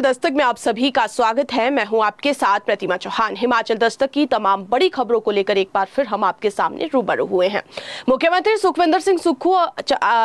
दस्तक में आप सभी का स्वागत है। मैं हूं आपके साथ प्रतिमा चौहान। हिमाचल दस्तक की तमाम बड़ी खबरों को लेकर एक बार फिर हम आपके सामने रूबरू हुए हैं। मुख्यमंत्री सुखविंदर सिंह सुक्खू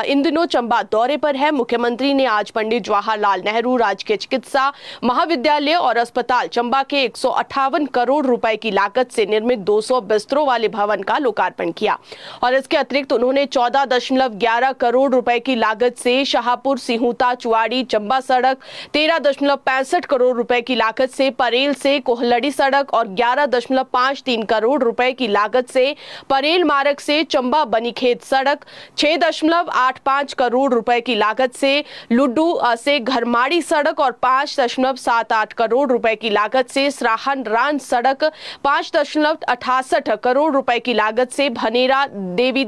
इन दिनों चंबा दौरे पर है। मुख्यमंत्री ने आज पंडित जवाहरलाल नेहरू राजकीय चिकित्सा महाविद्यालय और अस्पताल चंबा के 158 करोड़ रुपए की लागत से निर्मित 200 बिस्तरों वाले भवन का लोकार्पण किया और इसके अतिरिक्त उन्होंने 14.11 करोड़ रुपए की लागत से शाहपुर सिहुता चुवाड़ी चंबा सड़क, 13.65 करोड़ रुपए की लागत से परेल से कोहलड़ी सड़क और 11.53 करोड़ रुपए की लागत से परेल मार्ग से चंबा बनीखेत सड़क, 6.85 करोड़ रुपए की लागत से लुड्डू से घरमाड़ी सड़क और 5.78 करोड़ रुपए की लागत से सराहन रान सड़क, 5.68 करोड़ रुपए की लागत से भनेरा देवी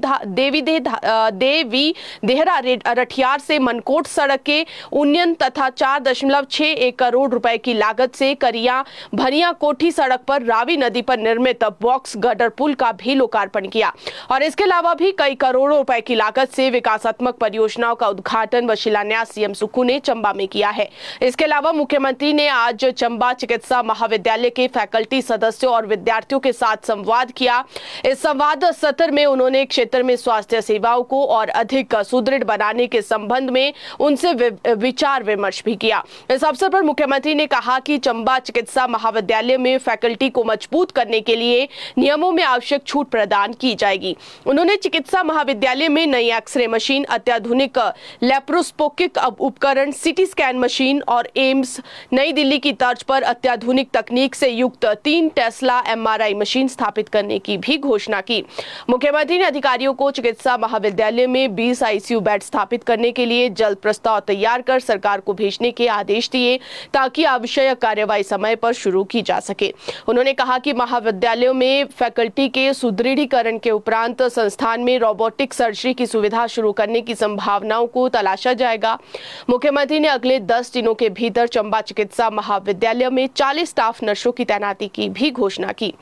देहरा रठियार से मनकोट सड़क के उन्नयन तथा 4.61 करोड़ रुपए की लागत से करिया भरिया कोठी सड़क पर रावी नदी पर निर्मित बॉक्स गटर पुल का भी लोकार्पण किया और इसके अलावा भी कई करोड़ों रुपए की लागत से विकासात्मक परियोजनाओं का उद्घाटन व शिलान्यास सीएम सुक्खू ने चंबा में किया है। इसके अलावा मुख्यमंत्री ने आज चंबा चिकित्सा महाविद्यालय के फैकल्टी सदस्यों और विद्यार्थियों के साथ संवाद किया। इस संवाद सत्र में उन्होंने क्षेत्र में स्वास्थ्य सेवाओं को और अधिक सुदृढ़ बनाने के संबंध में उनसे विचार विमर्श भी किया। इस अवसर पर मुख्यमंत्री ने कहा कि चंबा चिकित्सा महाविद्यालय में फैकल्टी को मजबूत करने के लिए नियमों में आवश्यक छूट प्रदान की जाएगी। उन्होंने चिकित्सा महाविद्यालय में नई एक्सरे मशीन, अत्याधुनिक लेप्रोस्कोपिक उपकरण, सीटी स्कैन मशीन और एम्स नई दिल्ली की तर्ज पर अत्याधुनिक तकनीक से युक्त 3 टेस्ला एमआरआई मशीन स्थापित करने की भी घोषणा की। मुख्यमंत्री ने अधिकारियों को चिकित्सा महाविद्यालय में 20 आईसीयू बेड स्थापित करने के लिए जल्द प्रस्ताव तैयार कर सरकार को भेजने के आदेश दिए ताकि आवश्यक कार्यवाही समय पर शुरू की जा सके। उन्होंने कहा कि महाविद्यालयों में फैकल्टी के सुदृढ़ीकरण के उपरांत संस्थान में रोबोटिक सर्जरी की सुविधा शुरू करने की संभावनाओं को तलाशा जाएगा। मुख्यमंत्री ने अगले 10 दिनों के भीतर चंबा चिकित्सा महाविद्यालय में 40 स्टाफ नर्सों की तैनाती की भी घोषणा की।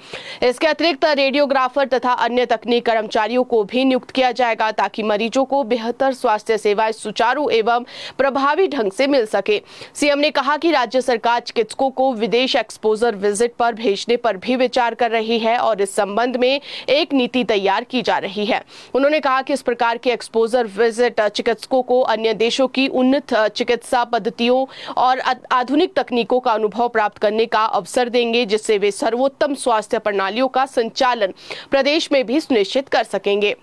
इसके अतिरिक्त रेडियोग्राफर तथा अन्य तकनीक कर्मचारियों को भी नियुक्त किया जाएगा ताकि मरीजों को बेहतर स्वास्थ्य सेवाएं सुचारू एवं प्रभावी ढंग से मिल सके। सीएम ने कहा कि राज्य सरकार चिकित्सकों को विदेश एक्सपोजर विजिट पर भेजने पर भी विचार कर रही है और इस संबंध में एक नीति तैयार की जा रही है। उन्होंने कहा कि इस प्रकार के एक्सपोजर विजिट चिकित्सकों को अन्य देशों की उन्नत चिकित्सा पद्धतियों और आधुनिक तकनीकों का अनुभव प्राप्त करने का अवसर देंगे, जिससे वे सर्वोत्तम स्वास्थ्य प्रणालियों का संचालन प्रदेश में भी सुनिश्चित कर सकेंगे।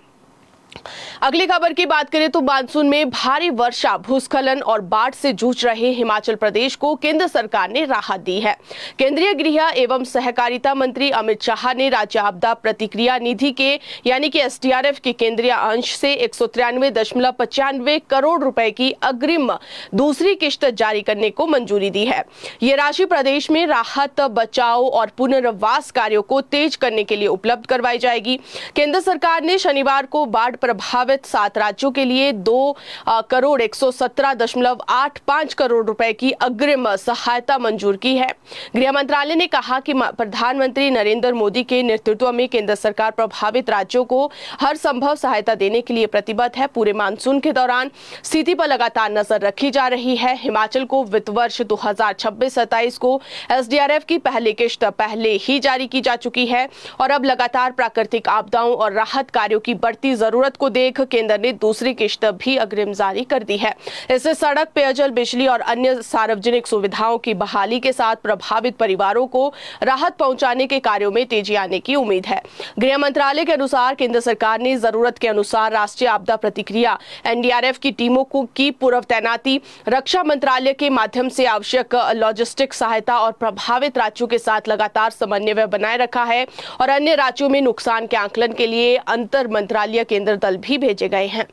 अगली खबर की बात करें तो मानसून में भारी वर्षा, भूस्खलन और बाढ़ से जूझ रहे हिमाचल प्रदेश को केंद्र सरकार ने राहत दी है। केंद्रीय गृह एवं सहकारिता मंत्री अमित शाह ने राज्य आपदा प्रतिक्रिया निधि के यानी कि एसडीआरएफ के केंद्रीय अंश से 193.95 करोड़ रुपए की अग्रिम दूसरी किश्त जारी करने को मंजूरी दी है। ये राशि प्रदेश में राहत, बचाव और पुनर्वास कार्यों को तेज करने के लिए उपलब्ध करवाई जाएगी। केंद्र सरकार ने शनिवार को बाढ़ प्रभावित 7 राज्यों के लिए 2,117.85 करोड़ रुपए की अग्रिम सहायता मंजूर की है। गृह मंत्रालय ने कहा कि प्रधानमंत्री नरेंद्र मोदी के नेतृत्व में केंद्र सरकार प्रभावित राज्यों को हर संभव सहायता देने के लिए प्रतिबद्ध है। पूरे मानसून के दौरान स्थिति पर लगातार नजर रखी जा रही है। हिमाचल को वित्त वर्ष 2026-27 को एसडीआरएफ की पहली किश्त पहले ही जारी की जा चुकी है और अब लगातार प्राकृतिक आपदाओं और राहत कार्यों की बढ़ती जरूरत को देख केंद्र ने दूसरी किश्त भी अग्रिम जारी कर दी है। इससे सड़क, पेयजल, बिजली और अन्य सार्वजनिक सुविधाओं की बहाली के साथ प्रभावित परिवारों को राहत पहुंचाने के कार्यों में तेजी आने की उम्मीद है। गृह मंत्रालय के अनुसार केंद्र सरकार ने जरूरत के अनुसार राष्ट्रीय आपदा प्रतिक्रिया एनडीआरएफ की टीमों की पूर्व तैनाती, रक्षा मंत्रालय के माध्यम से आवश्यक लॉजिस्टिक सहायता और प्रभावित राज्यों के साथ लगातार समन्वय बनाए रखा है और अन्य राज्यों में नुकसान के आकलन के लिए अंतर मंत्रालय केंद्र दल भी भेजे गए हैं।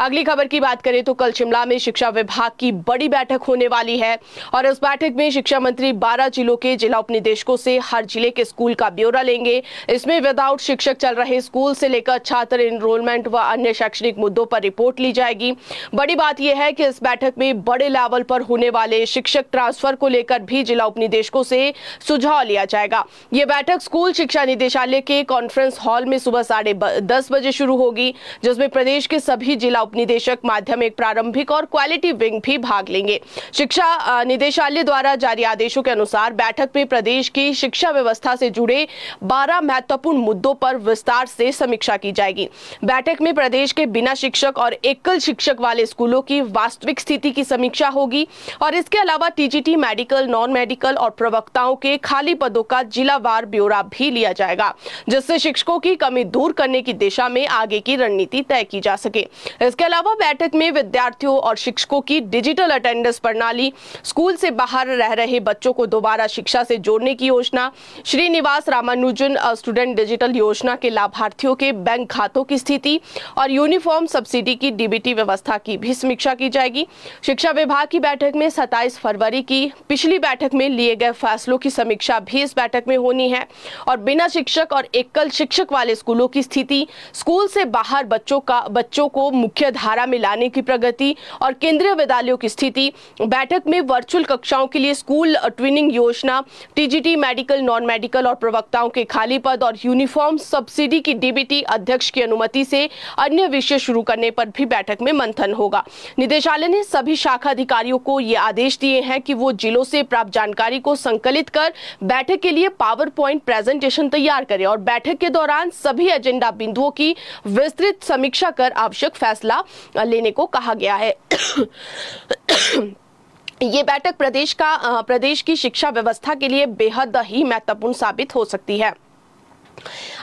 अगली खबर की बात करें तो कल शिमला में शिक्षा विभाग की बड़ी बैठक होने वाली है और इस बैठक में शिक्षा मंत्री 12 जिलों के जिला उपनिदेशकों से हर जिले के स्कूल का ब्यौरा लेंगे। इसमें विदाउट शिक्षक चल रहे स्कूल से लेकर छात्र एनरोलमेंट व अन्य शैक्षणिक मुद्दों पर रिपोर्ट ली जाएगी। बड़ी बात यह है कि इस बैठक में बड़े लेवल पर होने वाले शिक्षक ट्रांसफर को लेकर भी जिला उपनिदेशकों से सुझाव लिया जाएगा। ये बैठक स्कूल शिक्षा निदेशालय के कॉन्फ्रेंस हॉल में सुबह 10:30 बजे शुरू होगी। जिसमें प्रदेश के सभी जिला उपनिदेशक, माध्यमिक, प्रारंभिक और क्वालिटी विंग भी भाग लेंगे। शिक्षा निदेशालय द्वारा जारी आदेशों के अनुसार बैठक में प्रदेश की शिक्षा व्यवस्था से जुड़े 12 महत्वपूर्ण मुद्दों पर विस्तार से समीक्षा की जाएगी। बैठक में प्रदेश के बिना शिक्षक और एकल शिक्षक वाले स्कूलों की वास्तविक स्थिति की समीक्षा होगी और इसके अलावा टीजीटी, मेडिकल, नॉन मेडिकल और प्रवक्ताओं के खाली पदों का जिलावार ब्यौरा भी लिया जाएगा, जिससे शिक्षकों की कमी दूर करने की दिशा में आगे की रणनीति तय की जा सके। इसके अलावा बैठक में विद्यार्थियों और शिक्षकों की डिजिटल अटेंडेंस प्रणाली, स्कूल से बाहर रह रहे बच्चों को दोबारा शिक्षा से जोड़ने की योजना, श्रीनिवास रामानुजन स्टूडेंट डिजिटल योजना के लाभार्थियों के बैंक खातों की स्थिति और यूनिफॉर्म सब्सिडी की डीबीटी व्यवस्था की भी समीक्षा की जाएगी। शिक्षा विभाग की बैठक में 27 फरवरी की पिछली बैठक में लिए गए फैसलों की समीक्षा भी इस बैठक में होनी है और बिना शिक्षक और एकल शिक्षक वाले स्कूलों की स्थिति, स्कूल से बाहर बच्चों को मुख्य धारा में लाने की प्रगति और केंद्रीय विद्यालयों की स्थिति, बैठक में वर्चुअल कक्षाओं के लिए स्कूल ट्विनिंग योजना, टीजीटी, मेडिकल, नॉन मेडिकल और प्रवक्ताओं के खाली पद और यूनिफॉर्म सब्सिडी की डीबीटी अध्यक्ष की अनुमति से अन्य विषय शुरू करने पर भी बैठक में मंथन होगा। निदेशालय ने सभी शाखा अधिकारियों को ये आदेश दिए हैं कि वो जिलों से प्राप्त जानकारी को संकलित कर बैठक के लिए पावर पॉइंट प्रेजेंटेशन तैयार करें और बैठक के दौरान सभी एजेंडा बिंदुओं की विस्तृत समीक्षा कर आवश्यक फैसला लेने को कहा गया है। ये बैठक प्रदेश की शिक्षा व्यवस्था के लिए बेहद ही महत्वपूर्ण साबित हो सकती है।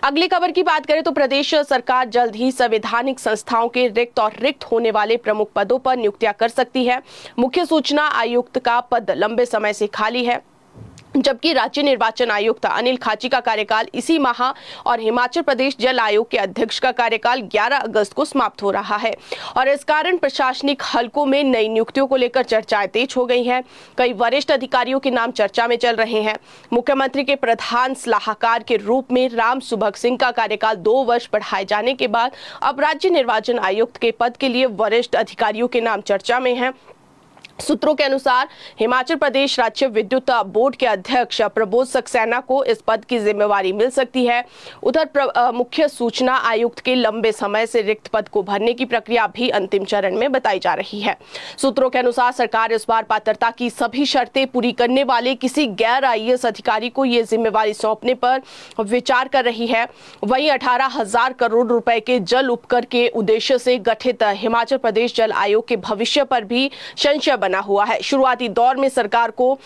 अगली खबर की बात करें तो प्रदेश सरकार जल्द ही संवैधानिक संस्थाओं के रिक्त होने वाले प्रमुख पदों पर नियुक्तियां कर सकती है। मुख्य सूचना आयुक्त का पद लंबे समय से खाली है, जबकि राज्य निर्वाचन आयुक्त अनिल खाची का कार्यकाल इसी माह और हिमाचल प्रदेश जल आयोग के अध्यक्ष का कार्यकाल 11 अगस्त को समाप्त हो रहा है और इस कारण प्रशासनिक हलकों में नई नियुक्तियों को लेकर चर्चाएं तेज हो गई हैं। कई वरिष्ठ अधिकारियों के नाम चर्चा में चल रहे हैं। मुख्यमंत्री के प्रधान सलाहकार के रूप में राम सुभग सिंह का कार्यकाल 2 वर्ष बढ़ाए जाने के बाद अब राज्य निर्वाचन आयुक्त के पद के लिए वरिष्ठ अधिकारियों के नाम चर्चा में हैं। सूत्रों के अनुसार हिमाचल प्रदेश राज्य विद्युत बोर्ड के अध्यक्ष प्रबोध सक्सेना को इस पद की जिम्मेवारी मिल सकती है। उधर मुख्य सूचना आयुक्त के लंबे समय से रिक्त पद को भरने की प्रक्रिया भी अंतिम चरण में बताई जा रही है। सूत्रों के अनुसार सरकार इस बार पात्रता की सभी शर्तें पूरी करने वाले किसी गैर आईएएस अधिकारी को ये जिम्मेवारी सौंपने पर विचार कर रही है। वहीं 18,000 करोड़ रुपए के जल उपकर के उद्देश्य से गठित हिमाचल प्रदेश जल आयोग के भविष्य पर भी संशय बना हुआ है। शुरुआती दौर में सरकार को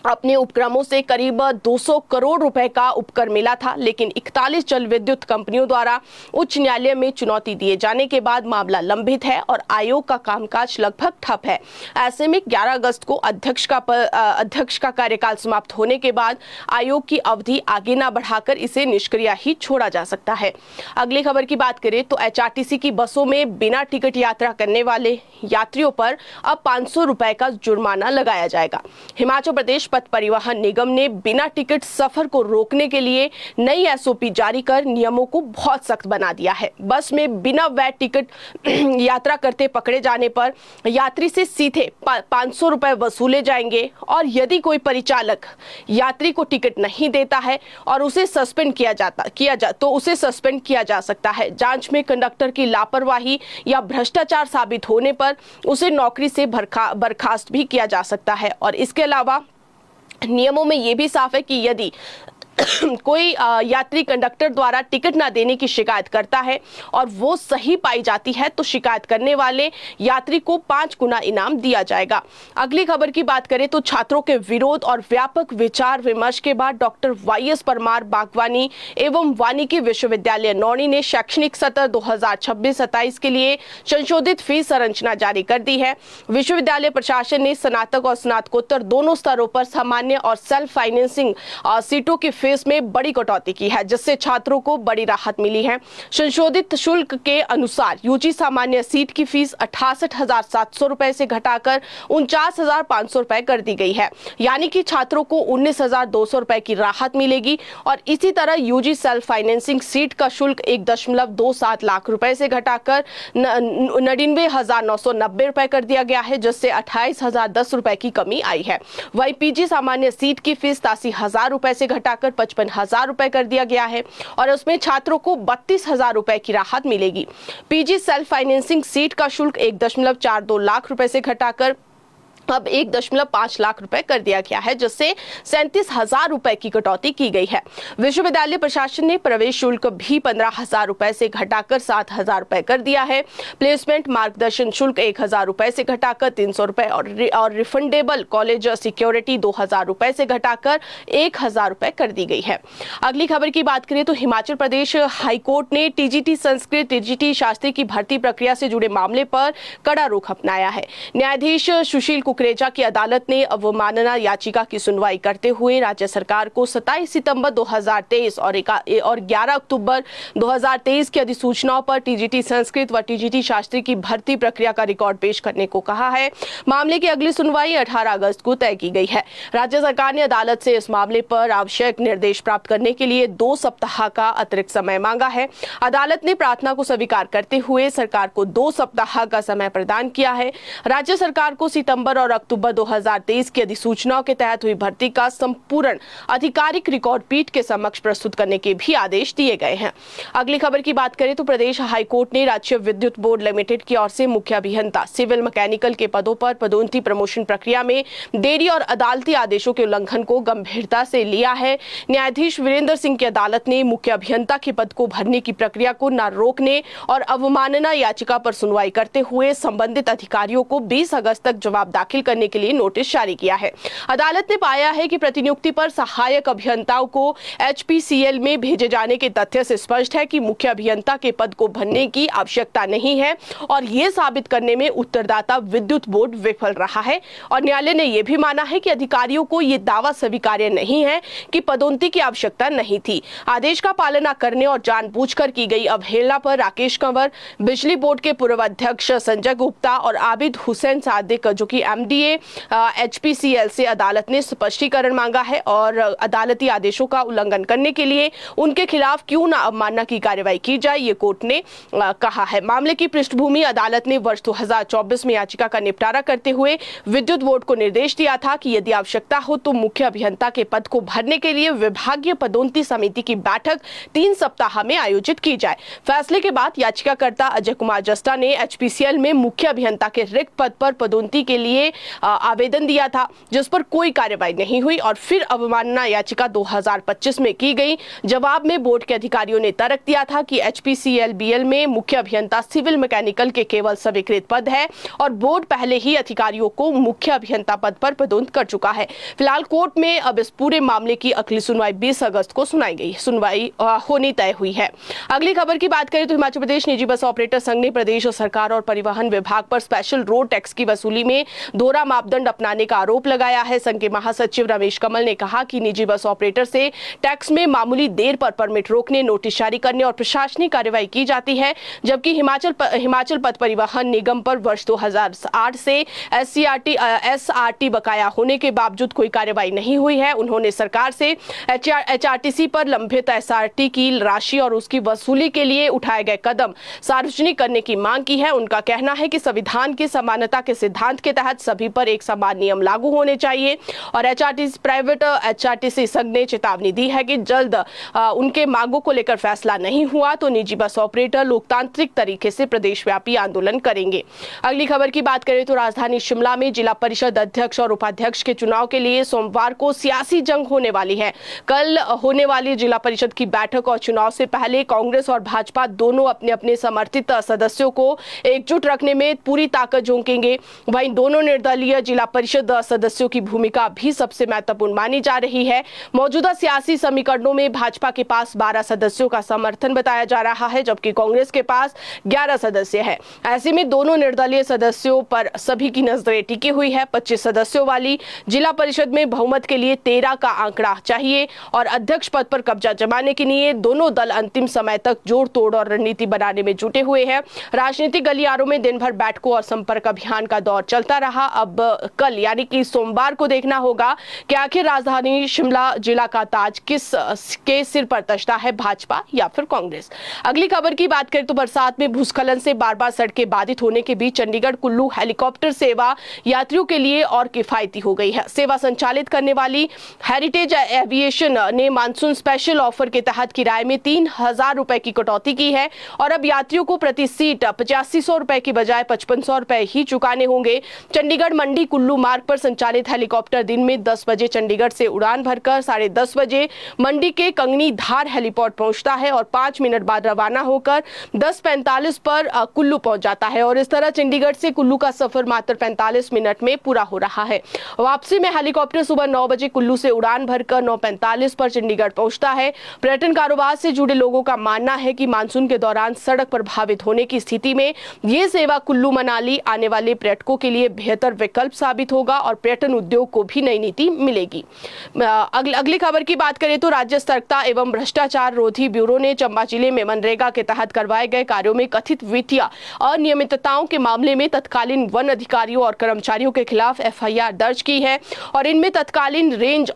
अपने उपक्रमों से करीब 200 करोड़ रुपए का उपकर मिला था, लेकिन 41 जल विद्युत कंपनियों द्वारा उच्च न्यायालय में चुनौती दिए जाने के बाद मामला लंबित है और आयोग का कामकाज लगभग ठप है। ऐसे में 11 अगस्त को अध्यक्ष का कार्यकाल समाप्त होने के बाद आयोग की अवधि आगे न बढ़ाकर इसे निष्क्रिय ही छोड़ा जा सकता है। अगली खबर की बात करें तो एचआरटीसी की बसों में बिना टिकट यात्रा करने वाले यात्रियों पर अब 500 रुपए का जुर्माना लगाया जाएगा। हिमाचल प्रदेश पथ परिवहन निगम ने बिना टिकट सफर को रोकने के लिए नई एसओपी जारी कर नियमों को बहुत सख्त बना दिया है। बस में बिना वैध टिकट यात्रा करते पकड़े जाने पर यात्री से सीधे 500 रुपए वसूले जाएंगे और यदि कोई परिचालक यात्री को टिकट नहीं देता है और उसे सस्पेंड किया जा सकता है। जांच में कंडक्टर की लापरवाही या भ्रष्टाचार साबित होने पर उसे नौकरी से बर्खास्त भी किया जा सकता है। और इसके अलावा नियमों में यह भी साफ है कि यदि कोई यात्री कंडक्टर द्वारा टिकट ना देने की शिकायत करता है और वो सही पाई जाती है तो शिकायत करने वाले यात्री को 5 गुना इनाम दिया जाएगा। अगली खबर की बात करें तो छात्रों के विरोध और व्यापक विचार विमर्श के बाद डॉक्टर वाईएस परमार बागवानी एवं वानिकी विश्वविद्यालय नौणी ने शैक्षणिक सत्र 2026-27 के लिए संशोधित फीस संरचना जारी कर दी है। विश्वविद्यालय प्रशासन ने स्नातक और स्नातकोत्तर दोनों स्तरों पर सामान्य और सेल्फ फाइनेंसिंग सीटों की फीस में बड़ी कटौती की है, जिससे छात्रों को बड़ी राहत मिली है। संशोधित शुल्क के अनुसार यूजी सामान्य सीट की फीस 68,700 रुपए से घटाकर 49,500 रुपए कर दी गई है, यानी कि छात्रों को 19,200 रुपए की राहत मिलेगी। और इसी तरह यूजी सेल्फ फाइनेंसिंग सीट का शुल्क 1.27 लाख रुपए से घटाकर 99,990 रुपए कर दिया गया है, जिससे 28,010 रुपए की कमी आई है। वही पीजी सामान्य सीट की फीस 83,000 रुपए से घटाकर 55,000 रुपए कर दिया गया है और उसमें छात्रों को 32,000 रुपए की राहत मिलेगी। पीजी सेल्फ फाइनेंसिंग सीट का शुल्क 1.42 लाख रुपए से घटाकर अब 1.5 लाख रुपए कर दिया गया है, जिससे 37,000 रुपए की कटौती की गई है। विश्वविद्यालय प्रशासन ने प्रवेश शुल्क भी 15,000 रुपए से घटाकर 7,000 रुपए कर दिया है। प्लेसमेंट मार्गदर्शन शुल्क 1,000 रुपए से घटाकर 300 रुपए और रिफंडेबल कॉलेज सिक्योरिटी 2,000 रुपए से घटाकर 1,000 रुपए कर दी गई है। अगली खबर की बात करें तो हिमाचल प्रदेश हाईकोर्ट ने टीजीटी संस्कृत, टीजीटी शास्त्री की भर्ती प्रक्रिया से जुड़े मामले पर कड़ा रुख अपनाया है। न्यायाधीश सुशील कुकरेजा की अदालत ने अवमानना याचिका की सुनवाई करते हुए राज्य सरकार को 27 सितंबर 2023 और 11 अक्टूबर 2023 की अधिसूचनाओं पर टीजीटी संस्कृत व टीजीटी शास्त्री की भर्ती प्रक्रिया का रिकॉर्ड पेश करने को कहा है। मामले की अगली सुनवाई 18 अगस्त को तय की गई है। राज्य सरकार ने अदालत से इस मामले पर आवश्यक निर्देश प्राप्त करने के लिए 2 सप्ताह का अतिरिक्त समय मांगा है। अदालत ने प्रार्थना को स्वीकार करते हुए सरकार को 2 सप्ताह का समय प्रदान किया है। राज्य सरकार को सितंबर और अक्टूबर 2023 की अधिसूचनाओं के तहत हुई भर्ती का संपूर्ण आधिकारिक रिकॉर्ड पीठ के समक्ष प्रस्तुत करने के भी आदेश दिए गए हैं। अगली खबर की बात करें तो प्रदेश हाईकोर्ट ने राज्य विद्युत बोर्ड लिमिटेड की ओर से मुख्य अभियंता सिविल मैकेनिकल के पदों पर पदोन्नति प्रमोशन प्रक्रिया में देरी और अदालती आदेशों के उल्लंघन को गंभीरता से लिया है। न्यायाधीश वीरेंद्र सिंह की अदालत ने मुख्य अभियंता के पद को भरने की प्रक्रिया को न रोकने और अवमानना याचिका पर सुनवाई करते हुए संबंधित अधिकारियों को 20 अगस्त तक जवाब दाखिल करने के लिए नोटिस जारी किया है। अदालत ने पाया है कि प्रतिनियुक्ति पर सहायक अभियंताओं को एचपीसीएल में भेजे जाने के तथ्य से स्पष्ट है कि मुख्य अभियंता के पद को भरने की आवश्यकता नहीं है और ये साबित करने में उत्तरदाता विद्युत बोर्ड विफल रहा है। और न्यायालय ने यह भी माना है कि अधिकारियों को यह दावा स्वीकार्य नहीं है कि पदोन्नति की आवश्यकता नहीं थी। आदेश का पालन न करने और जानबूझकर की गई अवहेलना पर राकेश कंवर, बिजली बोर्ड के पूर्व अध्यक्ष संजय गुप्ता और आबिद हुसैन सादिक जो कि एमडीए एचपीसीएल से अदालत ने स्पष्टीकरण मांगा है और अदालती आदेशों का उल्लंघन करने के लिए उनके खिलाफ क्यों न अवमानना की कार्रवाई की जाए, ये कोर्ट ने कहा है। मामले की पृष्ठभूमि अदालत ने वर्ष 2024 में याचिका का निपटारा करते हुए विद्युत बोर्ड को निर्देश दिया था कि यदि आवश्यकता हो तो मुख्य अभियंता के पद को भरने के लिए विभागीय पदोन्नति समिति की बैठक 3 सप्ताह में आयोजित की जाए। फैसले के बाद याचिकाकर्ता अजय कुमार जस्टा ने एचपीसीएल में मुख्य अभियंता के रिक्त पद पर पदोन्नति के लिए आवेदन दिया था, जिस पर कोई कार्रवाई नहीं हुई और फिर अवमानना याचिका 2025 में की गई। जवाब में बोर्ड के अधिकारियों ने तर्क दिया था कि एचपीसीएल बीएल में मुख्य अभियंता सिविल मैकेनिकल के केवल स्वीकृत पद है और बोर्ड पहले ही अधिकारियों को मुख्य अभियंता पद पर पदोन्नत कर चुका है। फिलहाल कोर्ट में अब इस पूरे मामले की अगली सुनवाई 20 अगस्त को सुनवाई होनी तय हुई है। अगली खबर की बात करें तो हिमाचल प्रदेश निजी बस ऑपरेटर संघ ने प्रदेश सरकार और परिवहन विभाग पर स्पेशल रोड टैक्स की वसूली में दोहरा मापदंड अपनाने का आरोप लगाया है। संघ के महासचिव रमेश कमल ने कहा कि निजी बस ऑपरेटर से टैक्स में मामूली देर पर परमिट रोकने, नोटिस जारी करने और प्रशासनिक कार्रवाई की जाती है, जबकि हिमाचल पथ परिवहन निगम पर वर्ष 2008 से एसआरटी बकाया होने के बावजूद कोई कार्रवाई नहीं हुई है। उन्होंने सरकार से एचआरटीसी पर लंबित एसआरटी की राशि और उसकी वसूली के लिए उठाए गए कदम सार्वजनिक करने की मांग की है। उनका कहना है कि संविधान की समानता के सिद्धांत के तहत सभी पर एक समान नियम लागू होने चाहिए और प्राइवेट एचआरटीसी संघ ने चेतावनी दी है कि जल्द उनके मांगों को लेकर फैसला नहीं हुआ तो निजी बस ऑपरेटर लोकतांत्रिक तरीके से प्रदेशव्यापी आंदोलन करेंगे। अगली खबर की बात करें तो राजधानी शिमला में जिला परिषद अध्यक्ष और उपाध्यक्ष के चुनाव के लिए सोमवार को सियासी जंग होने वाली है। कल होने वाली जिला परिषद की बैठक और चुनाव से पहले कांग्रेस और भाजपा दोनों अपने अपने समर्थित सदस्यों को एकजुट रखने में पूरी ताकत झोंकेंगे। वहीं दोनों निर्दलीय जिला परिषद सदस्यों की भूमिका भी सबसे महत्वपूर्ण मानी जा रही है। मौजूदा सियासी समीकरणों में भाजपा के पास 12 सदस्यों का समर्थन बताया जा रहा है, जबकि कांग्रेस के पास 11 सदस्य है। ऐसे में दोनों निर्दलीय सदस्यों पर सभी की नजरें टिकी हुई है। 25 सदस्यों वाली जिला परिषद में बहुमत के लिए 13 का आंकड़ा चाहिए और अध्यक्ष पद पर कब्जा जमाने के लिए दोनों दल अंतिम समय तक जोड़ तोड़ और रणनीति बनाने में जुटे हुए हैं। राजनीतिक गलियारों में दिन भर बैठकों और संपर्क अभियान का दौर चलता रहा। अब कल यानी कि सोमवार को देखना होगा कि आखिर राजधानी शिमला जिला का ताज किस के सिर पर तजता है, भाजपा या फिर कांग्रेस। अगली खबर की बात करें तो बरसात में भूस्खलन से बार बार सड़कें बाधित होने के बीच चंडीगढ़ कुल्लू हेलीकॉप्टर सेवा यात्रियों के लिए और किफायती हो गई है। सेवा संचालित करने वाली हेरिटेज एविएशन ने मानसून स्पेशल ऑफर के तहत किराए में 3,000 रुपए की कटौती की है और अब यात्रियों को प्रति सीट 8500 रुपए की बजाय 5500 रुपए ही चुकाने होंगे। चंडीगढ़ मंडी कुल्लू मार्ग पर संचालित हेलीकॉप्टर दिन में 10 बजे चंडीगढ़ से उड़ान भरकर 10:30 बजे मंडी के कंगनी धार हेलीपोर्ट पहुंचता है और 5 मिनट बाद रवाना होकर 10:45 पर कुल्लू पहुंच जाता है और इस तरह चंडीगढ़ से कुल्लू का सफर मात्र 45 मिनट में पूरा हो रहा है। वापसी में हेलीकॉप्टर सुबह 9 बजे कुल्लू से उड़ान भरकर 9:45 पर चंडीगढ़ पहुंचता है। पर्यटन कारोबार से जुड़े लोगों का मानना है कि मानसून के दौरान सड़क प्रभावित होने की स्थिति में ये सेवा कुल्लू मनाली आने वाले पर्यटकों के लिए बेहतर विकल्प साबित होगा और पर्यटन उद्योग को भी नई नीति मिलेगी। अगली खबर की बात करें तो राज्य सतर्कता एवं भ्रष्टाचार रोधी ब्यूरो ने चंबा जिले में मनरेगा के तहत करवाए गए कार्यों में कथित वित्तीय अनियमितताओं के मामले में तत्कालीन वन अधिकारियों और कर्मचारियों के खिलाफ एफआईआर दर्ज की है और इनमें तत्कालीन रेंज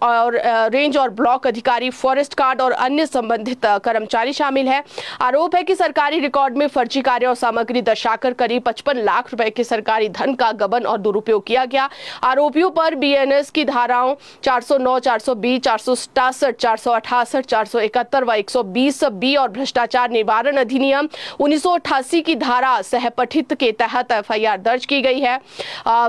और ब्लॉक अधिकारी, फॉरेस्ट गार्ड और अन्य संबंधित कर्मचारी शामिल है। आरोप है कि सरकारी रिकॉर्ड में फर्जी कार्य और सामग्री दर्शाकर करीब 55 लाख रुपए के सरकारी धन का गबन और दुरुपयोग किया गया। आरोपियों पर बीएनएस की धाराओं 409, 420, 467, 468, 471 व 120 बी और भ्रष्टाचार निवारण अधिनियम 1988 की धारा सहपठित के तहत एफआईआर दर्ज की गई है।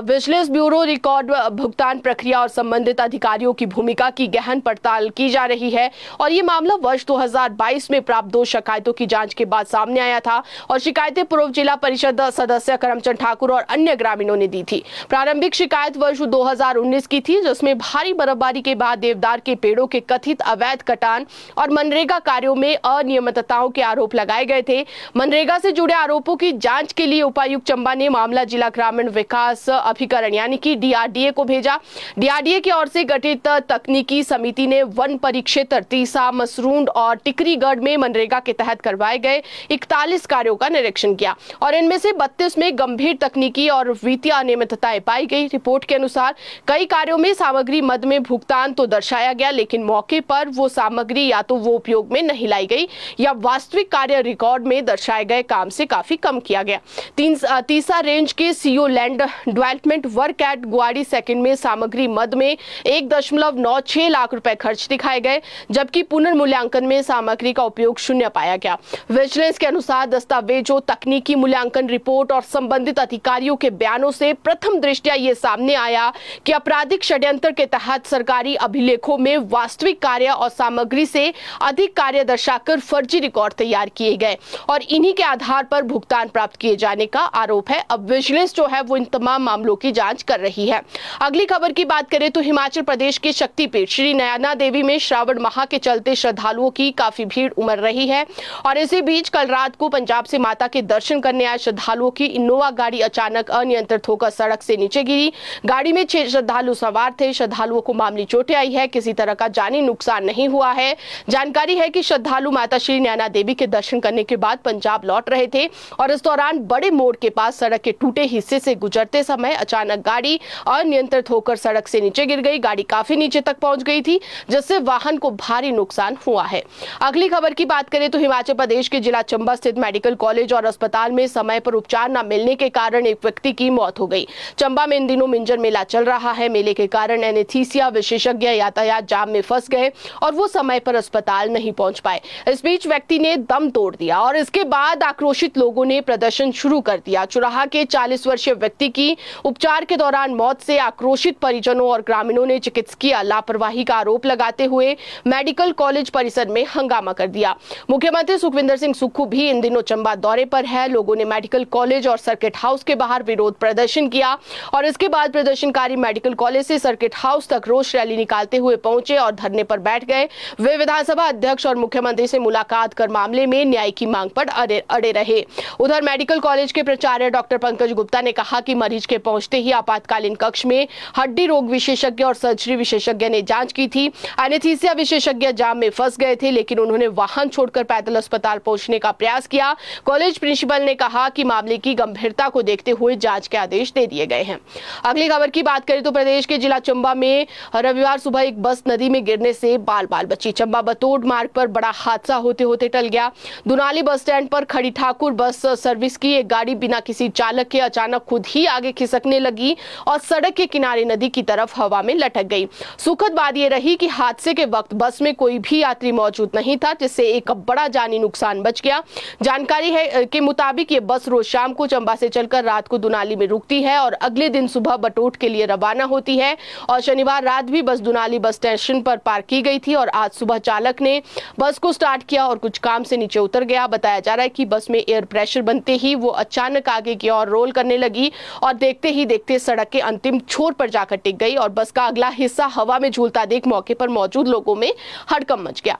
विजिलेंस ब्यूरो रिकॉर्ड भुगतान प्रक्रिया और संबंधित अधिकारियों की भूमिका की गहन पड़ताल की जा रही है और ये मामला वर्ष 2022 में प्राप्त 2 शिकायतों की जांच के बाद सामने आया था और शिकायतें पूर्व जिला परिषद सदस्य करमचंद ठाकुर और अन्य ग्रामीणों ने दी थी। प्रारंभिक शिकायत वर्ष 2019 की थी जिसमें भारी बर्फबारी के बाद देवदार के पेड़ों के कथित अवैध कटान और मनरेगा कार्यों में अनियमितताओं के आरोप लगाए गए थे। मनरेगा से जुड़े आरोपों की जांच के लिए उपायुक्त चंबा ने मामला जिला ग्रामीण विकास अभिकरण यानी कि डीआरडीए को भेजा। डीआरडीए की ओर से गठित तकनीकी समिति ने वन परिक्षेत्र तीसा, मसरूंड और टिकरीगढ़ में मनरेगा के तहत करवाए गए 41 कार्यों का निरीक्षण किया और इनमें से 32 में गंभीर तकनीकी और वित्तीय अनियमितताएं पाई गई। रिपोर्ट के अनुसार कई कार्यों में सामग्री मद में भुगतान तो दर्शाया गया लेकिन मौके पर वो सामग्री या तो वो उपयोग में नहीं लाई गई या वास्तविक कार्य रिकॉर्ड में दर्शाए गए काम से काफी कम किया गया। तीसा रेंज के CO land development work at Guadi second में सामग्री मद में 1.96 लाख रुपए खर्च दिखाए गए जबकि पुनर्मूल्यांकन में सामग्री का उपयोग शून्य पाया गया। विजिलेंस के अनुसार दस्तावेजों, तकनीकी मूल्यांकन रिपोर्ट और संबंधित अधिकारियों के बयानों से प्रथम दृष्टया ये सामने आया कि आपराधिक षड्यंत्र के तहत सरकारी अभिलेखों में वास्तविक कार्य और सामग्री से अधिक कार्य दर्शाकर फर्जी रिकॉर्ड तैयार किए गए और इन्हीं के आधार पर भुगतान प्राप्त किए जाने का आरोप है। अब विजिलेंस जो है वो इन तमाम मामलों की जांच कर रही है। अगली खबर की बात करें तो हिमाचल प्रदेश के शक्तिपीठ श्री नयना देवी में श्रावण माह के चलते श्रद्धालुओं की काफी भीड़ उमड़ रही है और इसी बीच कल रात को पंजाब से माता के दर्शन करने आए श्रद्धालुओं की इनोवा गाड़ी अचानक अनियंत्रित होकर सड़क से नीचे गिरी। गाड़ी में 6 श्रद्धालु सवार थे। श्रद्धालुओं को मामूली चोटें आई है, किसी तरह का जानी नुकसान नहीं हुआ है। जानकारी है कि श्रद्धालु माता श्री नयना देवी के दर्शन करने के बाद पंजाब लौट रहे थे और इस दौरान बड़े मोड़ के पास सड़क के टूटे हिस्से से गुजरते समय अचानक गाड़ी अनियंत्रित होकर सड़क से नीचे गिर गई। गाड़ी काफी नीचे तक पहुंच गई थी जिससे वाहन को भारी नुकसान हुआ है। अगली खबर की बात करें तो हिमाचल प्रदेश के जिला चंबा स्थित मेडिकल कॉलेज और अस्पताल में समय पर उपचार न मिलने के कारण एक व्यक्ति की मौत हो गई। चंबा में इन दिनों मिंजर मेला चल रहा है। मेले के कारण एनेस्थीसिया विशेषज्ञ यातायात जाम में फंस गए और वो समय पर अस्पताल नहीं पहुंच पाए। इस बीच व्यक्ति ने दम तोड़ दिया और इसके बाद आक्रोशित लोगों ने प्रदर्शन शुरू कर दिया। चुराहा के 40 वर्षीय व्यक्ति की उपचार के दौरान मौत से आक्रोशित परिजनों और ग्रामीणों ने चिकित्सकीय लापरवाही का आरोप लगाते हुए मेडिकल कॉलेज परिसर में हंगामा कर दिया। मुख्यमंत्री सुखविंदर सिंह सुक्खू भी इन दिनों चंबा दौरे पर है। लोगों ने मेडिकल कॉलेज और सर्किट हाउस के बाहर विरोध प्रदर्शन किया और इसके बाद प्रदर्शनकारी मेडिकल कॉलेज से सर्किट हाउस तक रोष रैली निकालते हुए पहुंचे और धरने पर बैठ गए। वे विधानसभा अध्यक्ष और मुख्यमंत्री से मुलाकात कर मामले में न्याय की मांग पर अड़े रहे। उधर मेडिकल कॉलेज के प्राचार्य डॉक्टर पंकज गुप्ता ने कहा कि मरीज के पहुंचते ही आपातकालीन कक्ष में हड्डी रोग विशेषज्ञ और सर्जरी विशेषज्ञ ने जांच की थी। एनेस्थीसिया विशेषज्ञ जाम में फंस गए थे लेकिन उन्होंने वाहन छोड़कर पैदल अस्पताल पहुंचने का प्रयास किया। कॉलेज प्रिंसिपल ने कहा कि मामले की गंभीरता को देखते हुए जांच के आदेश दे दिए गए हैं। अगली खबर की बात करें तो प्रदेश के जिला चंबा में रविवार सुबह एक बस नदी में गिरने से बाल बाल बची। चंबा बतौड़ मार्ग पर बड़ा हादसा होते होते टल गया। दुनाली बस स्टैंड पर खड़ी ठाकुर बस सर्विस की एक गाड़ी बिना किसी चालक के अचानक खुद ही आगे खिसकने लगी और सड़क के किनारे नदी की तरफ हवा में लटक गई। सुखद बात यह रही कि हादसे के वक्त बस में कोई भी यात्री मौजूद नहीं था, जिससे एक बड़ा जानी नुकसान बच गया। जानकारी है के मुताबिक ये बस रोज शाम को चंबा से चलकर रात को दुनाली में रुकती है और अगले दिन सुबह बटोट के लिए रवाना होती है और शनिवार रात भी बस दुनाली बस स्टेशन पर पार्क की गई थी और आज सुबह चालक ने बस को स्टार्ट किया और कुछ काम से नीचे उतर गया। बताया जा रहा है कि बस में एयर प्रेशर बनते ही वो अचानक आगे की ओर रोल करने लगी और देखते ही देखते सड़क के अंतिम छोर पर जाकर टिक गई और बस का अगला हिस्सा हवा में झूलता देख मौके पर मौजूद लोगों में हड़कंप मच गया।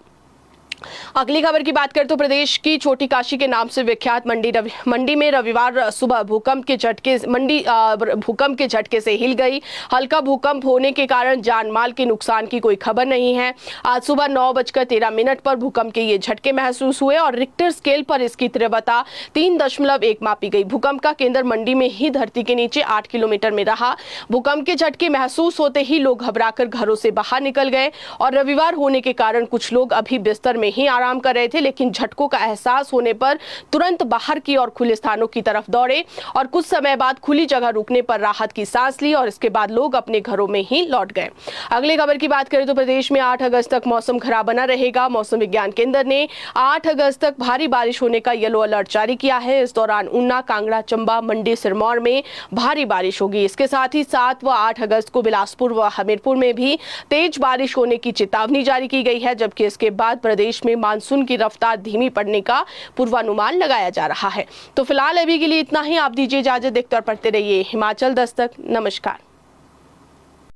अगली खबर की बात करें तो प्रदेश की छोटी काशी के नाम से विख्यात मंडी में रविवार सुबह भूकंप के झटके से हिल गई। हल्का भूकंप होने के कारण जान माल के नुकसान की कोई खबर नहीं है। आज सुबह 9:13 पर भूकंप के ये झटके महसूस हुए और रिक्टर स्केल पर इसकी तीव्रता 3.1 मापी गई। भूकंप का केंद्र मंडी में ही धरती के नीचे 8 किलोमीटर में रहा। भूकंप के झटके महसूस होते ही लोग घबराकर घरों से बाहर निकल गए और रविवार होने के कारण कुछ लोग अभी बिस्तर में ही आराम कर रहे थे, लेकिन झटकों का एहसास होने पर तुरंत बाहर की और खुले स्थानों की तरफ दौड़े और कुछ समय बाद खुली जगह रुकने पर राहत की सांस ली और इसके बाद लोग अपने घरों में ही लौट गए। अगली खबर की बात करें तो प्रदेश में 8 अगस्त तक मौसम खराब बना रहेगा। मौसम विज्ञान केंद्र ने 8 अगस्त तक भारी बारिश होने का येलो अलर्ट जारी किया है। इस दौरान ऊना, कांगड़ा, चंबा, मंडी, सिरमौर में भारी बारिश होगी। इसके साथ ही 7 व 8 अगस्त को बिलासपुर व हमीरपुर में भी तेज बारिश होने की चेतावनी जारी की गई है, जबकि इसके बाद प्रदेश में मानसून की रफ्तार धीमी पड़ने का पूर्वानुमान लगाया जा रहा है। तो फिलहाल अभी के लिए इतना ही। आप दीजिए इजाजत। देखते और पढ़ते रहिए हिमाचल दस्तक। नमस्कार।